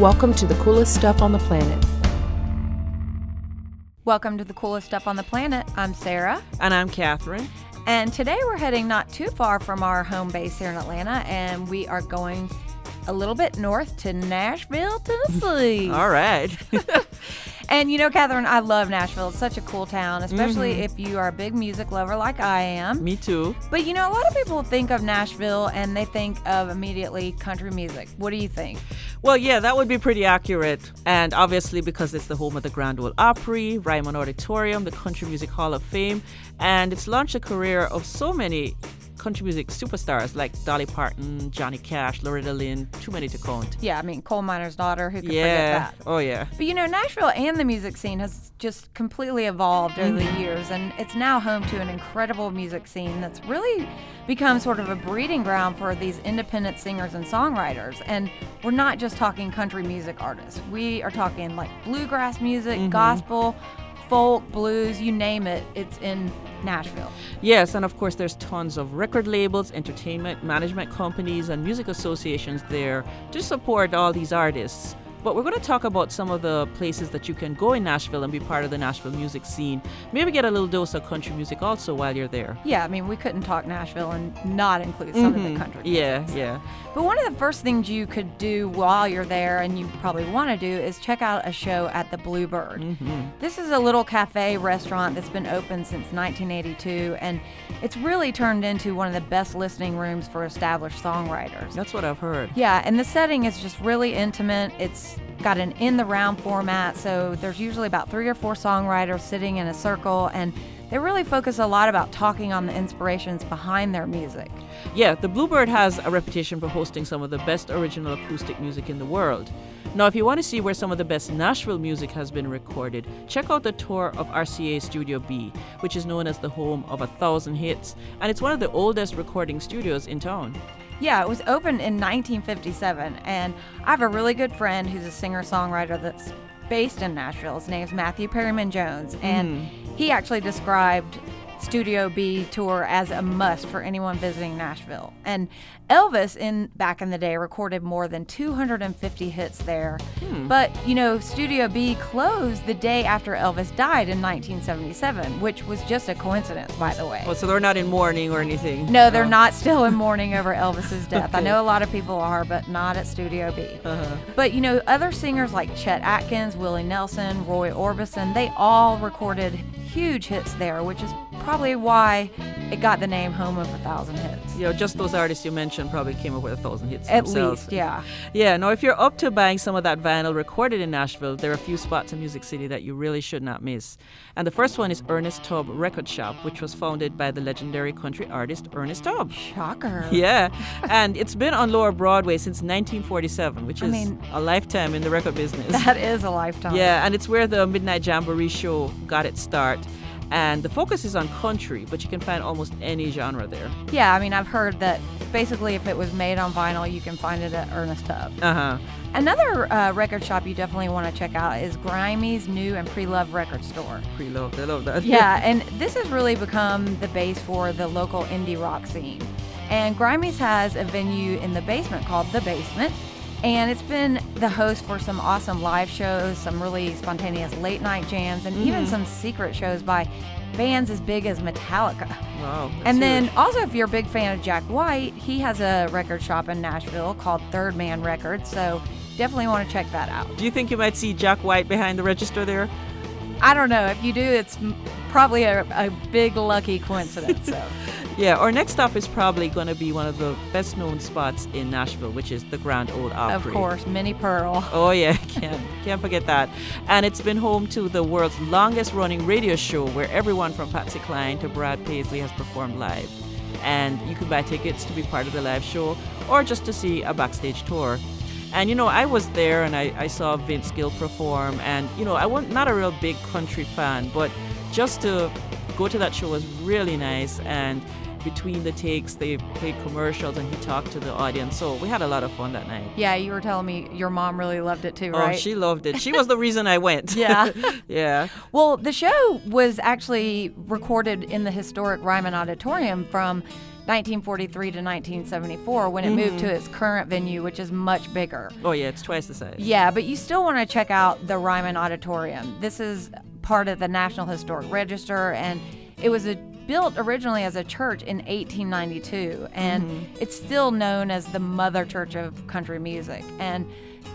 Welcome to the coolest stuff on the planet. Welcome to the coolest stuff on the planet. I'm Sarah. And I'm Catherine. And today we're heading not too far from our home base here in Atlanta, and we are going a little bit north to Nashville, Tennessee. All right. And you know, Catherine, I love Nashville. It's such a cool town, especially if you are a big music lover like I am. Me too. But you know, a lot of people think of Nashville and they think of immediately country music. What do you think? Well, yeah, that would be pretty accurate. And obviously because it's the home of the Grand Ole Opry, Ryman Auditorium, the Country Music Hall of Fame, and it's launched a career of so many country music superstars like Dolly Parton, Johnny Cash, Loretta Lynn, too many to count. Yeah, I mean, coal miner's daughter, who could forget that? Oh, yeah. But you know, Nashville and the music scene has just completely evolved over the years, and it's now home to an incredible music scene that's really become sort of a breeding ground for these independent singers and songwriters. And we're not just talking country music artists. We are talking like bluegrass music, gospel, folk, blues, you name it, it's in Nashville. Yes, and of course there's tons of record labels, entertainment management companies, and music associations there to support all these artists. But we're going to talk about some of the places that you can go in Nashville and be part of the Nashville music scene. Maybe get a little dose of country music also while you're there. Yeah, I mean, we couldn't talk Nashville and not include some of the country music. Yeah. But one of the first things you could do while you're there, and you probably want to do, is check out a show at the Bluebird. This is a little cafe restaurant that's been open since 1982, and it's really turned into one of the best listening rooms for established songwriters. That's what I've heard. Yeah, and the setting is just really intimate. It's got an in-the-round format, so there's usually about 3 or 4 songwriters sitting in a circle, and they really focus a lot about talking on the inspirations behind their music. Yeah, the Bluebird has a reputation for hosting some of the best original acoustic music in the world. Now, if you want to see where some of the best Nashville music has been recorded, check out the tour of RCA Studio B, which is known as the home of 1,000 hits, and it's one of the oldest recording studios in town. Yeah, it was opened in 1957, and I have a really good friend who's a singer-songwriter that's based in Nashville. His name's Matthew Perryman Jones, and he actually described Studio B tour as a must for anyone visiting Nashville. And Elvis, back in the day, recorded more than 250 hits there. But, you know, Studio B closed the day after Elvis died in 1977, which was just a coincidence, by the way. Oh, so they're not in mourning or anything? No, they're not still in mourning over Elvis's death. I know a lot of people are, but not at Studio B. But, you know, other singers like Chet Atkins, Willie Nelson, Roy Orbison, they all recorded huge hits there, which is probably why it got the name Home of 1,000 Hits. You know, just those artists you mentioned probably came up with 1,000 hits At themselves. least, yeah. Yeah, now if you're up to buying some of that vinyl recorded in Nashville, there are a few spots in Music City that you really should not miss. And the first one is Ernest Tubb Record Shop, which was founded by the legendary country artist Ernest Tubb. Shocker. Yeah, and it's been on Lower Broadway since 1947, which is a lifetime in the record business. That is a lifetime. Yeah, and it's where the Midnight Jamboree show got its start. And the focus is on country, but you can find almost any genre there. Yeah, I mean, I've heard that basically if it was made on vinyl, you can find it at Ernest Tubb. Another record shop you definitely want to check out is Grimey's new and Pre-Loved record store. Pre-loved, I love that. Yeah, and this has really become the base for the local indie rock scene. And Grimey's has a venue in the basement called The Basement. And it's been the host for some awesome live shows, some really spontaneous late night jams, and even some secret shows by bands as big as Metallica. Wow. And then also, if you're a big fan of Jack White, he has a record shop in Nashville called Third Man Records, so definitely want to check that out. Do you think you might see Jack White behind the register there? I don't know. If you do, it's probably a big lucky coincidence. So. Yeah, our next stop is probably going to be one of the best known spots in Nashville, which is the Grand Ole Opry. Of course, Minnie Pearl. Oh yeah, can't forget that. And it's been home to the world's longest running radio show where everyone from Patsy Cline to Brad Paisley has performed live. And you can buy tickets to be part of the live show or just to see a backstage tour. And, you know, I was there and I saw Vince Gill perform. And, you know, I was not a real big country fan, but just to go to that show was really nice. And between the takes, they played commercials and he talked to the audience. So we had a lot of fun that night. Yeah, you were telling me your mom really loved it too, right? Oh, she loved it. She was the reason I went. Yeah. Yeah. Well, the show was actually recorded in the historic Ryman Auditorium from 1943 to 1974 when it moved to its current venue, which is much bigger. Oh, yeah, it's twice the size. Yeah, but you still want to check out the Ryman Auditorium. This is part of the National Historic Register, and it was built originally as a church in 1892, and it's still known as the Mother Church of Country Music. And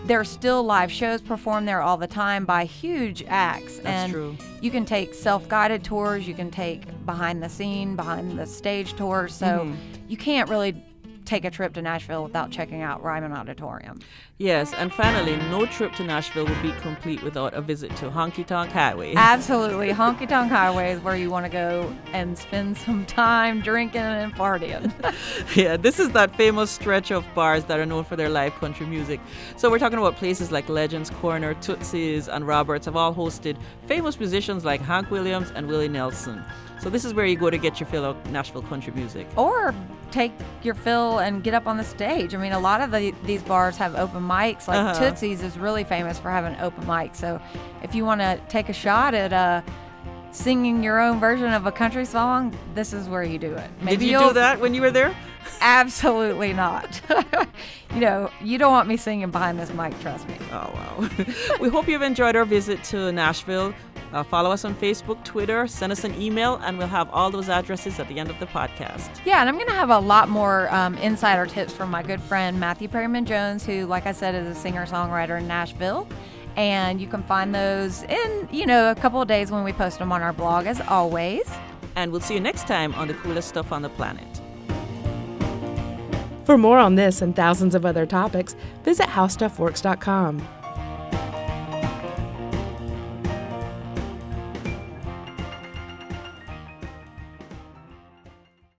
there are still live shows performed there all the time by huge acts. That's true. You can take self-guided tours, you can take behind the stage tours, so you can't really take a trip to Nashville without checking out Ryman Auditorium. Yes, and finally, no trip to Nashville would be complete without a visit to Honky Tonk Highway. Absolutely. Honky Tonk Highway is where you want to go and spend some time drinking and partying. Yeah, this is that famous stretch of bars that are known for their live country music. So we're talking about places like Legends Corner, Tootsie's, and Roberts have all hosted famous musicians like Hank Williams and Willie Nelson. So this is where you go to get your fill of Nashville country music. Or take your fill and get up on the stage. I mean, a lot of these bars have open mics. Like Tootsie's is really famous for having open mic. So if you want to take a shot at singing your own version of a country song, this is where you do it. Did you do that when you were there? Absolutely not. You don't want me singing behind this mic, trust me. Oh, wow. We hope you've enjoyed our visit to Nashville. Follow us on Facebook, Twitter, send us an email, and we'll have all those addresses at the end of the podcast. Yeah, and I'm going to have a lot more insider tips from my good friend Matthew Perryman Jones, who, like I said, is a singer-songwriter in Nashville. And you can find those in, a couple of days when we post them on our blog, as always. And we'll see you next time on The Coolest Stuff on the Planet. For more on this and thousands of other topics, visit howstuffworks.com.